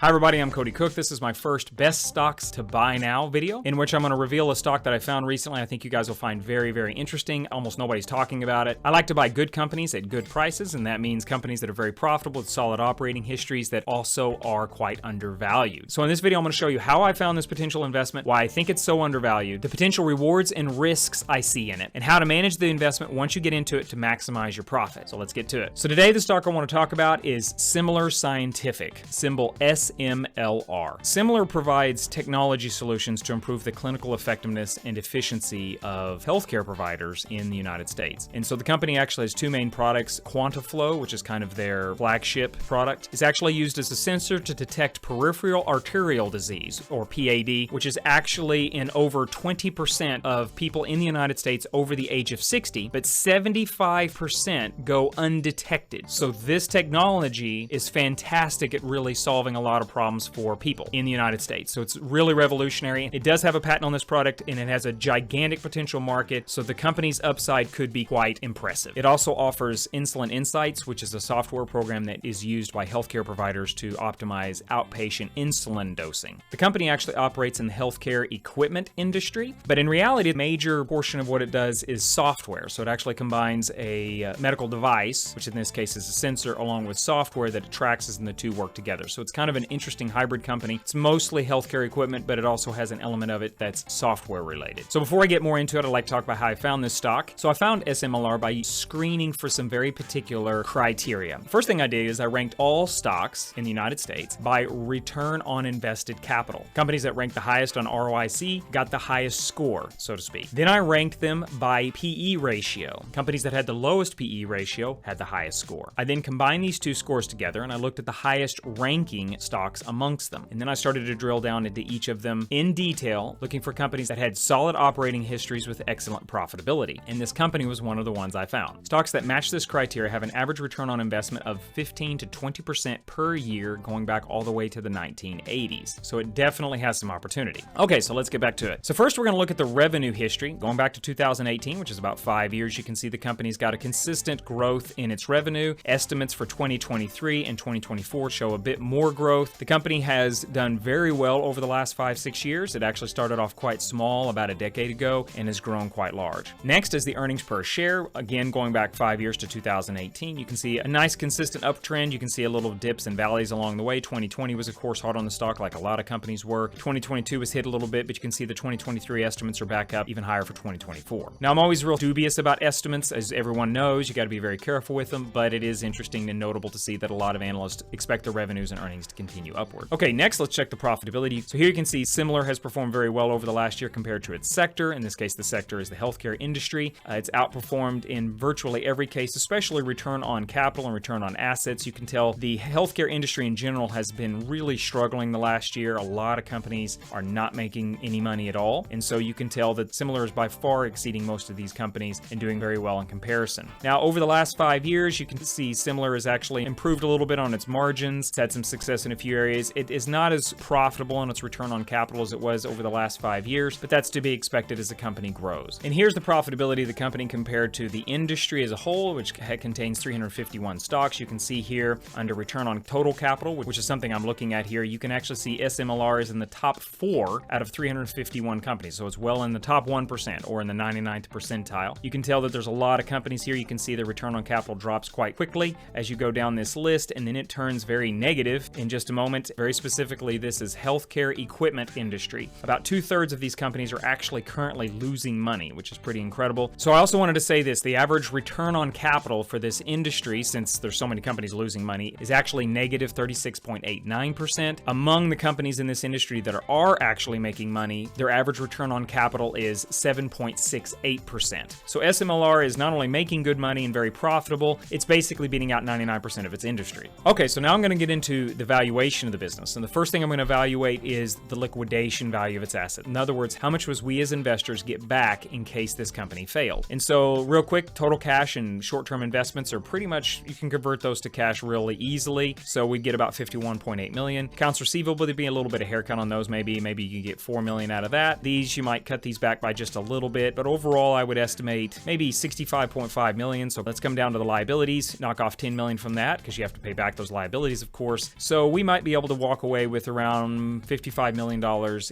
Hi everybody, I'm Cody Koch. This is my first best stocks to buy now video, in which I'm going to reveal a stock that I found recently I think you guys will find very, very interesting. Almost nobody's talking about it. I like to buy good companies at good prices, and that means companies that are very profitable with solid operating histories that also are quite undervalued. So in this video, I'm going to show you how I found this potential investment, why I think it's so undervalued, the potential rewards and risks I see in it, and how to manage the investment once you get into it to maximize your profit. So let's get to it. So today, the stock I want to talk about is Semler Scientific, symbol SMLR. Semler provides technology solutions to improve the clinical effectiveness and efficiency of healthcare providers in the United States. And so the company actually has two main products. QuantaFlo, which is kind of their flagship product, is actually used as a sensor to detect peripheral arterial disease, or PAD, which is actually in over 20% of people in the United States over the age of 60, but 75% go undetected. So this technology is fantastic at really solving a lot of problems for people in the United States. So it's really revolutionary. It does have a patent on this product, and it has a gigantic potential market, so the company's upside could be quite impressive. It also offers Insulin Insights, which is a software program that is used by healthcare providers to optimize outpatient insulin dosing. The company actually operates in the healthcare equipment industry, but in reality, a major portion of what it does is software. So it actually combines a medical device, which in this case is a sensor, along with software that it tracks, and the two work together. So it's kind of an interesting hybrid company. It's mostly healthcare equipment, but it also has an element of it that's software related. So before I get more into it, I'd like to talk about how I found this stock. So I found SMLR by screening for some very particular criteria. First thing I did is I ranked all stocks in the United States by return on invested capital. Companies that ranked the highest on ROIC got the highest score, so to speak. Then I ranked them by PE ratio. Companies that had the lowest PE ratio had the highest score. I then combined these two scores together, and I looked at the highest ranking stocks amongst them. And then I started to drill down into each of them in detail, looking for companies that had solid operating histories with excellent profitability. And this company was one of the ones I found. Stocks that match this criteria have an average return on investment of 15 to 20% per year, going back all the way to the 1980s. So it definitely has some opportunity. Okay, so let's get back to it. So first, we're going to look at the revenue history. Going back to 2018, which is about 5 years, you can see the company's got a consistent growth in its revenue. Estimates for 2023 and 2024 show a bit more growth. The company has done very well over the last 5-6 years. It actually started off quite small about a decade ago and has grown quite large. Next is the earnings per share. Again, going back 5 years to 2018, you can see a nice consistent uptrend. You can see a little dips and valleys along the way. 2020 was, of course, hard on the stock like a lot of companies were. 2022 was hit a little bit, but you can see the 2023 estimates are back up even higher for 2024. Now, I'm always real dubious about estimates. As everyone knows, you got to be very careful with them, but it is interesting and notable to see that a lot of analysts expect their revenues and earnings to continue upward. Okay, next, let's check the profitability. So here you can see Semler has performed very well over the last year compared to its sector. In this case, the sector is the healthcare industry. It's outperformed in virtually every case, especially return on capital and return on assets. You can tell the healthcare industry in general has been really struggling the last year. A lot of companies are not making any money at all. And so you can tell that Semler is by far exceeding most of these companies and doing very well in comparison. Now, over the last 5 years, you can see Semler has actually improved a little bit on its margins. It's had some success in a few areas. It is not as profitable on its return on capital as it was over the last 5 years, but that's to be expected as the company grows. And here's the profitability of the company compared to the industry as a whole, which contains 351 stocks. You can see here under return on total capital, which is something I'm looking at here, you can actually see SMLR is in the top 4 out of 351 companies. So it's well in the top 1% or in the 99th percentile. You can tell that there's a lot of companies here. You can see the return on capital drops quite quickly as you go down this list, and then it turns very negative in just a moment. Very specifically, this is healthcare equipment industry. About 2/3 of these companies are actually currently losing money, which is pretty incredible. So I also wanted to say this, the average return on capital for this industry, since there's so many companies losing money, is actually negative 36.89%. Among the companies in this industry that are actually making money, their average return on capital is 7.68%. So SMLR is not only making good money and very profitable, it's basically beating out 99% of its industry. Okay, so now I'm going to get into the valuation of the business. And the first thing I'm going to evaluate is the liquidation value of its asset. In other words, how much was we as investors get back in case this company failed? And so real quick, total cash and short-term investments are pretty much, you can convert those to cash really easily. So we'd get about 51.8 million. Accounts receivable, there'd be a little bit of haircut on those. Maybe you get 4 million out of that. These, you might cut these back by just a little bit, but overall, I would estimate maybe 65.5 million. So let's come down to the liabilities, knock off 10 million from that because you have to pay back those liabilities, of course. So we might be able to walk away with around $55 million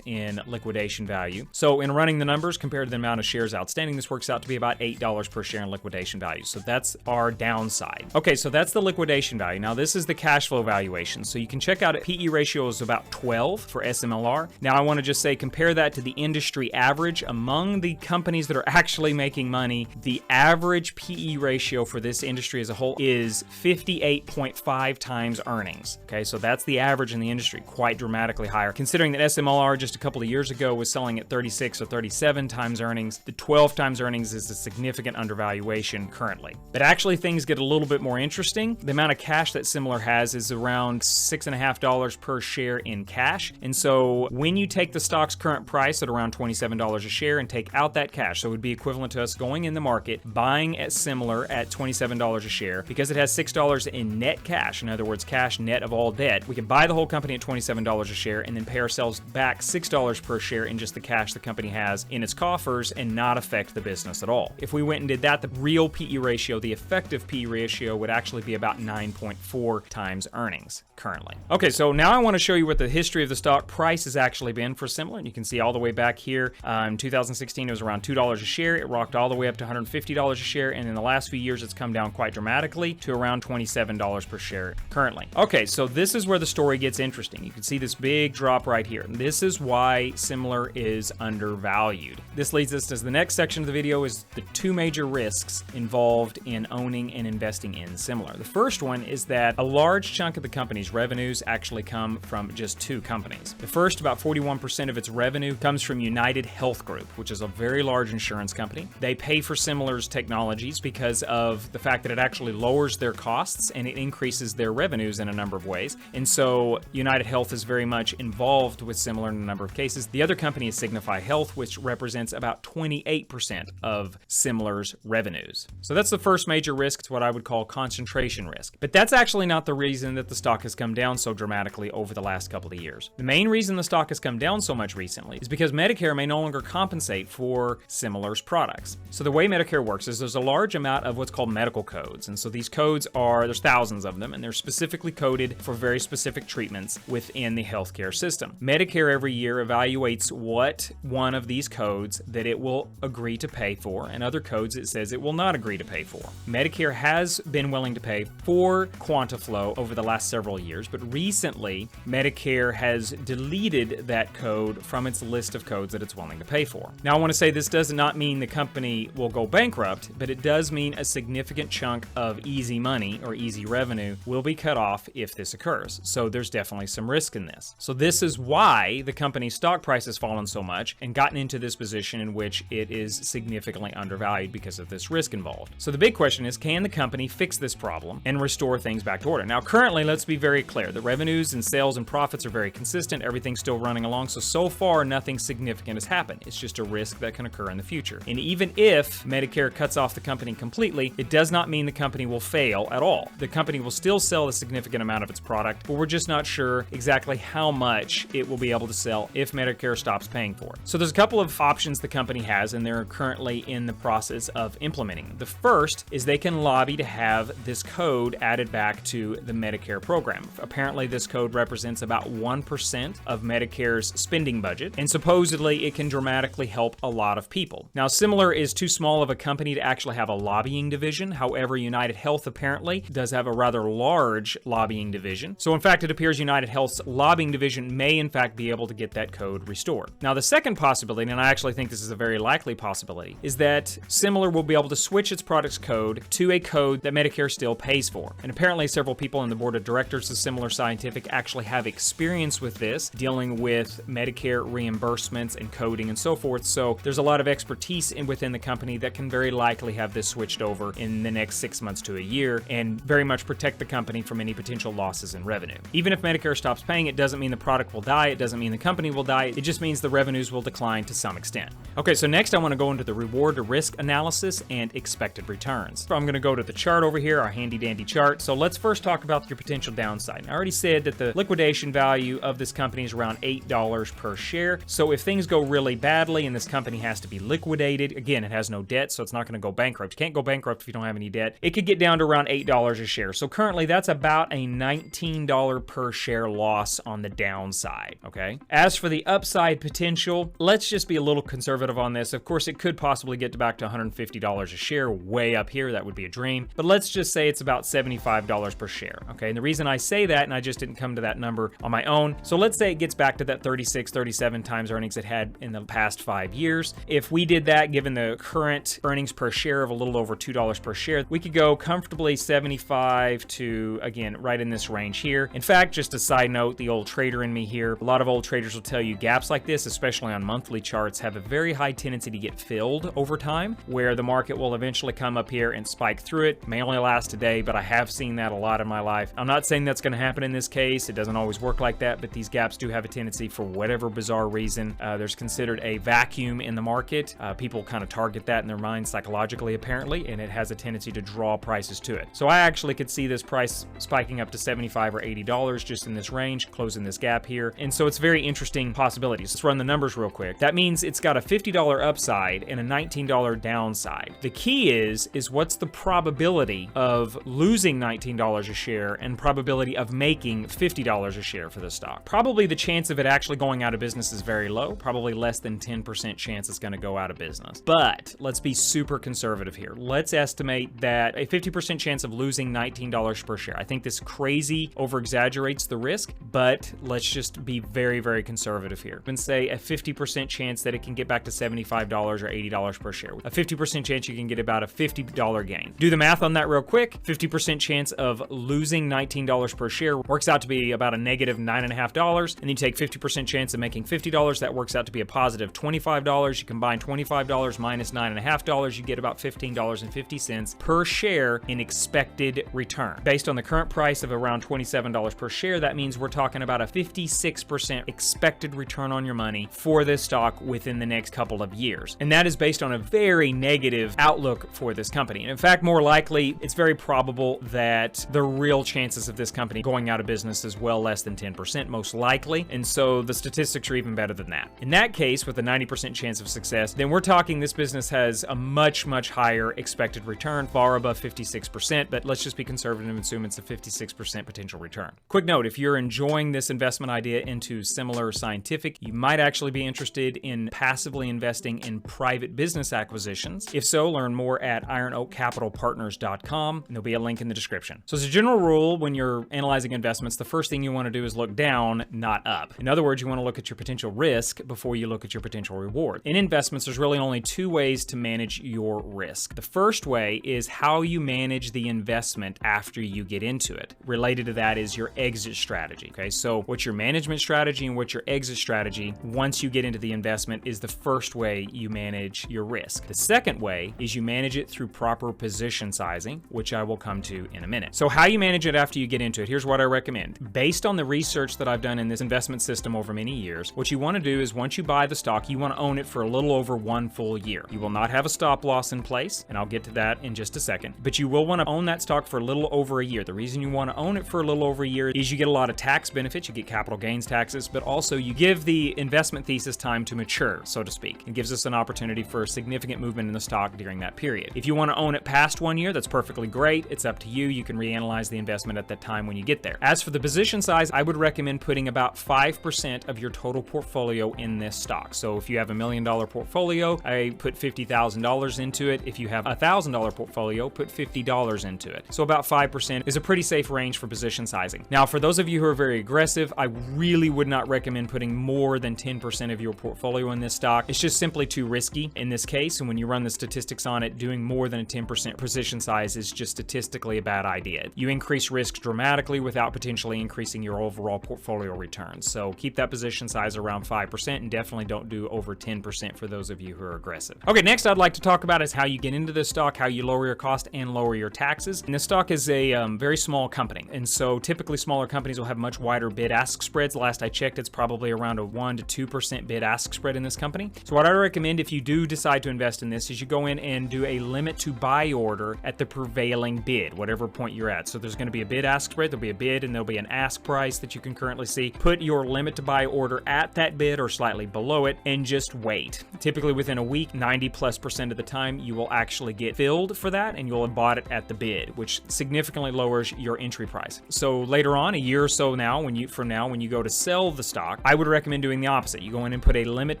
in liquidation value. So in running the numbers compared to the amount of shares outstanding, this works out to be about $8 per share in liquidation value. So that's our downside. Okay, so that's the liquidation value. Now this is the cash flow valuation. So you can check out PE ratio is about 12 for SMLR. Now I want to just say compare that to the industry average. Among the companies that are actually making money, the average PE ratio for this industry as a whole is 58.5 times earnings. Okay, so that's the average in the industry, quite dramatically higher. Considering that SMLR just a couple of years ago was selling at 36 or 37 times earnings, the 12 times earnings is a significant undervaluation currently. But actually things get a little bit more interesting. The amount of cash that Semler has is around $6.50 per share in cash. And so when you take the stock's current price at around $27 a share and take out that cash, so it would be equivalent to us going in the market, buying at Semler at $27 a share, because it has $6 in net cash, in other words, cash net of all debt, we can buy the whole company at $27 a share and then pay ourselves back $6 per share in just the cash the company has in its coffers and not affect the business at all. If we went and did that, the real PE ratio, the effective PE ratio, would actually be about 9.4 times earnings currently. Okay, so now I want to show you what the history of the stock price has actually been for Semler. And you can see all the way back here in 2016, it was around $2 a share. It rocked all the way up to $150 a share. And in the last few years, it's come down quite dramatically to around $27 per share currently. Okay, so this is where the story gets interesting. You can see this big drop right here. And this is why Semler is undervalued. This leads us to the next section of the video, is the two major risks involved in owning and investing in Semler. The first one is that a large chunk of the company's revenues actually come from just two companies. The first, about 41% of its revenue comes from United Health Group, which is a very large insurance company. They pay for Semler's technologies because of the fact that it actually lowers their costs and it increases their revenues in a number of ways. And so United Health is very much involved with Semler in a number of cases. The other company is Signify Health, which represents about 28% of Semler's revenues. So that's the first major risk. It's what I would call concentration risk. But that's actually not the reason that the stock has come down so dramatically over the last couple of years. The main reason the stock has come down so much recently is because Medicare may no longer compensate for Semler's products. So the way Medicare works is there's a large amount of what's called medical codes. And so these codes there's thousands of them, and they're specifically coded for very specific treatments within the healthcare system. Medicare every year evaluates what one of these codes that it will agree to pay for, and other codes it says it will not agree to pay for. Medicare has been willing to pay for QuantaFlo over the last several years, but recently Medicare has deleted that code from its list of codes that it's willing to pay for. Now I want to say this does not mean the company will go bankrupt, but it does mean a significant chunk of easy money or easy revenue will be cut off if this occurs. So there's definitely some risk in this. So this is why the company's stock price has fallen so much and gotten into this position in which it is significantly undervalued because of this risk involved. So the big question is, can the company fix this problem and restore things back to order? Now currently, let's be very clear. The revenues and sales and profits are very consistent. Everything's still running along. So far, nothing significant has happened. It's just a risk that can occur in the future. And even if Medicare cuts off the company completely, it does not mean the company will fail at all. The company will still sell a significant amount of its product, but we're just not sure exactly how much it will be able to sell if Medicare stops paying for it. So there's a couple of options the company has, and they're currently in the process of implementing. The first is they can lobby to have this code added back to the Medicare program. Apparently, this code represents about 1% of Medicare's spending budget, and supposedly it can dramatically help a lot of people. Now, Semler is too small of a company to actually have a lobbying division. However, United Health apparently does have a rather large lobbying division. So in fact, it appears United Health's lobbying division may in fact be able to get that code restored. Now, the second possibility, and I actually think this is a very likely possibility, is that Semler will be able to switch its product's code to a code that Medicare still pays for. And apparently several people in the board of directors of Semler Scientific actually have experience with this, dealing with Medicare reimbursements and coding and so forth. So there's a lot of expertise within the company that can very likely have this switched over in the next 6 months to a year and very much protect the company from any potential losses in revenue. Even if Medicare stops paying, it doesn't mean the product will die. It doesn't mean the company will die. It just means the revenues will decline to some extent. Okay, so next I want to go into the reward to risk analysis and expected returns. So I'm going to go to the chart over here, our handy dandy chart. So let's first talk about your potential downside. I already said that the liquidation value of this company is around $8 per share. So if things go really badly and this company has to be liquidated, again, it has no debt, so it's not going to go bankrupt. You can't go bankrupt if you don't have any debt. It could get down to around $8 a share. So currently that's about a $19 $1 per share loss on the downside, okay? As for the upside potential, let's just be a little conservative on this. Of course, it could possibly get back to $150 a share way up here. That would be a dream. But let's just say it's about $75 per share, okay? And the reason I say that, and I just didn't come to that number on my own, so let's say it gets back to that 36, 37 times earnings it had in the past 5 years. If we did that, given the current earnings per share of a little over $2 per share, we could go comfortably 75 to, again, right in this range here. In fact, just a side note, the old trader in me here, a lot of old traders will tell you gaps like this, especially on monthly charts, have a very high tendency to get filled over time, where the market will eventually come up here and spike through it. May only last a day, but I have seen that a lot in my life. I'm not saying that's going to happen in this case. It doesn't always work like that, but these gaps do have a tendency, for whatever bizarre reason, there's considered a vacuum in the market. People kind of target that in their mind psychologically, apparently, and it has a tendency to draw prices to it. So I actually could see this price spiking up to $75 or $80 just in this range, closing this gap here. And so it's very interesting possibilities. Let's run the numbers real quick. That means it's got a $50 upside and a $19 downside. The key is what's the probability of losing $19 a share and probability of making $50 a share for the stock? Probably the chance of it actually going out of business is very low, probably less than 10% chance it's going to go out of business. But let's be super conservative here. Let's estimate that a 50% chance of losing $19 per share. I think this crazy over-exaggerates the risk, but let's just be very, very conservative here and say a 50% chance that it can get back to $75 or $80 per share. A 50% chance you can get about a $50 gain. Do the math on that real quick. 50% chance of losing $19 per share works out to be about a negative $9.50. And you take 50% chance of making $50, that works out to be a positive $25. You combine $25 minus $9.50, you get about $15.50 per share in expected return. Based on the current price of around $27 per share, that means we're talking about a 56% expected return on your money for this stock within the next couple of years. And that is based on a very negative outlook for this company. And in fact, more likely, it's very probable that the real chances of this company going out of business is well less than 10%, most likely. And so the statistics are even better than that. In that case, with a 90% chance of success, then we're talking this business has a much, much higher expected return, far above 56%, but let's just be conservative and assume it's a 56% potential return. Quick note, if you're enjoying this investment idea into Semler Scientific, you might actually be interested in passively investing in private business acquisitions. If so, learn more at ironoakcapitalpartners.com, and there'll be a link in the description. So as a general rule, when you're analyzing investments, the first thing you want to do is look down, not up. In other words, you want to look at your potential risk before you look at your potential reward. In investments, there's really only two ways to manage your risk. The first way is how you manage the investment after you get into it. Related to that is your exit strategy. Okay, so what's your management strategy and what's your exit strategy once you get into the investment is the first way you manage your risk. The second way is you manage it through proper position sizing, which I will come to in a minute. So how you manage it after you get into it, here's what I recommend. Based on the research that I've done in this investment system over many years, what you want to do is once you buy the stock, you want to own it for a little over 1 full year. You will not have a stop loss in place, and I'll get to that in just a second, but you will want to own that stock for a little over a year. The reason you want to own it for a little over a year is you get a lot of tax benefits, you get capital gains taxes, but also you give the investment thesis time to mature, so to speak. It gives us an opportunity for a significant movement in the stock during that period. If you want to own it past 1 year, that's perfectly great. It's up to you. You can reanalyze the investment at that time when you get there. As for the position size, I would recommend putting about 5% of your total portfolio in this stock. So if you have $1 million portfolio, I put $50,000 into it. If you have a $1,000 portfolio, put $50 into it. So about 5% is a pretty safe range for position sizing. Now, for those of you who are very aggressive, I really would not recommend putting more than 10% of your portfolio in this stock. It's just simply too risky in this case. And when you run the statistics on it, doing more than a 10% position size is just statistically a bad idea. You increase risk dramatically without potentially increasing your overall portfolio returns. So keep that position size around 5% and definitely don't do over 10% for those of you who are aggressive. Okay, next I'd like to talk about is how you get into this stock, how you lower your cost and lower your taxes. And this stock is a very small company. And so typically smaller companies will have much wider bid-ask spreads. Last I checked, it's probably around a 1 to 2% bid-ask spread in this company. So what I recommend if you do decide to invest in this is you go in and do a limit to buy order at the prevailing bid, whatever point you're at. So there's going to be a bid-ask spread, there'll be a bid, and there'll be an ask price that you can currently see. Put your limit to buy order at that bid or slightly below it and just wait. Typically within a week, 90+% of the time, you will actually get filled for that and you'll have bought it at the bid, which significantly lowers your entry price. So later on, a year or so now, when you go to sell the stock, I would recommend doing the opposite. You go in and put a limit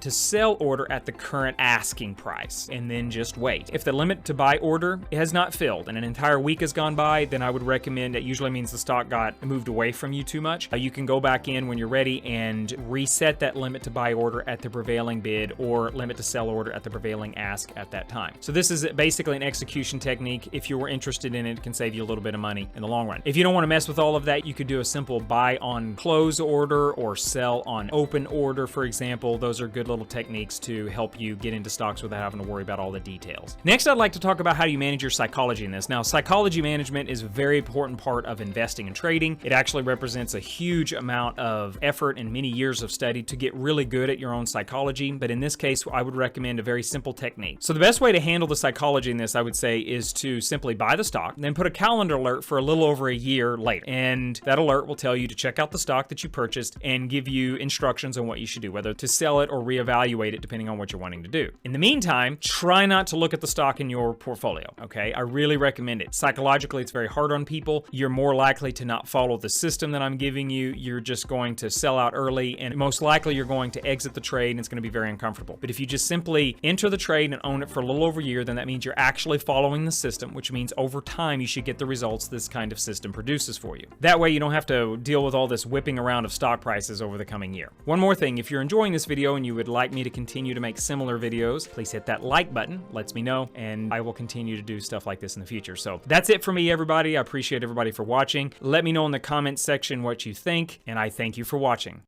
to sell order at the current asking price, and then just wait. If the limit to buy order has not filled and an entire week has gone by, then I would recommend, that usually means the stock got moved away from you too much. You can go back in when you're ready and reset that limit to buy order at the prevailing bid, or limit to sell order at the prevailing ask at that time. So this is basically an execution technique. If you were interested in it, it can save you a little bit of money in the long run. If you don't want to mess with all of that, you could do a simple buy on close order or sell on open order, for example. Those are good little techniques to help you get into stocks without having to worry about all the details. Next, I'd like to talk about how you manage your psychology in this. Now, psychology management is a very important part of investing and trading. It actually represents a huge amount of effort and many years of study to get really good at your own psychology. But in this case, I would recommend a very simple technique. So the best way to handle the psychology in this, I would say, is to simply buy the stock, then put a calendar alert for a little over a year later. And that alert will tell you to check out the stock that you purchased and give you instructions on what you should do, whether to sell it or reevaluate it depending on what you're wanting to do. In the meantime, try not to look at the stock in your portfolio, okay? I really recommend it. Psychologically, it's very hard on people. You're more likely to not follow the system that I'm giving you. You're just going to sell out early, and most likely you're going to exit the trade, and it's going to be very uncomfortable. But if you just simply enter the trade and own it for a little over a year, then that means you're actually following the system, which means over time you should get the results this kind of system produces for you. That way you don't have to deal with all this whipping around of stock prices over the coming year. One more thing, if you're enjoying this video and you would like me to continue to make similar videos, please hit that like button. Lets me know, and I will continue to do stuff like this in the future. So that's it for me, everybody. I appreciate everybody for watching. Let me know in the comments section what you think, and I thank you for watching.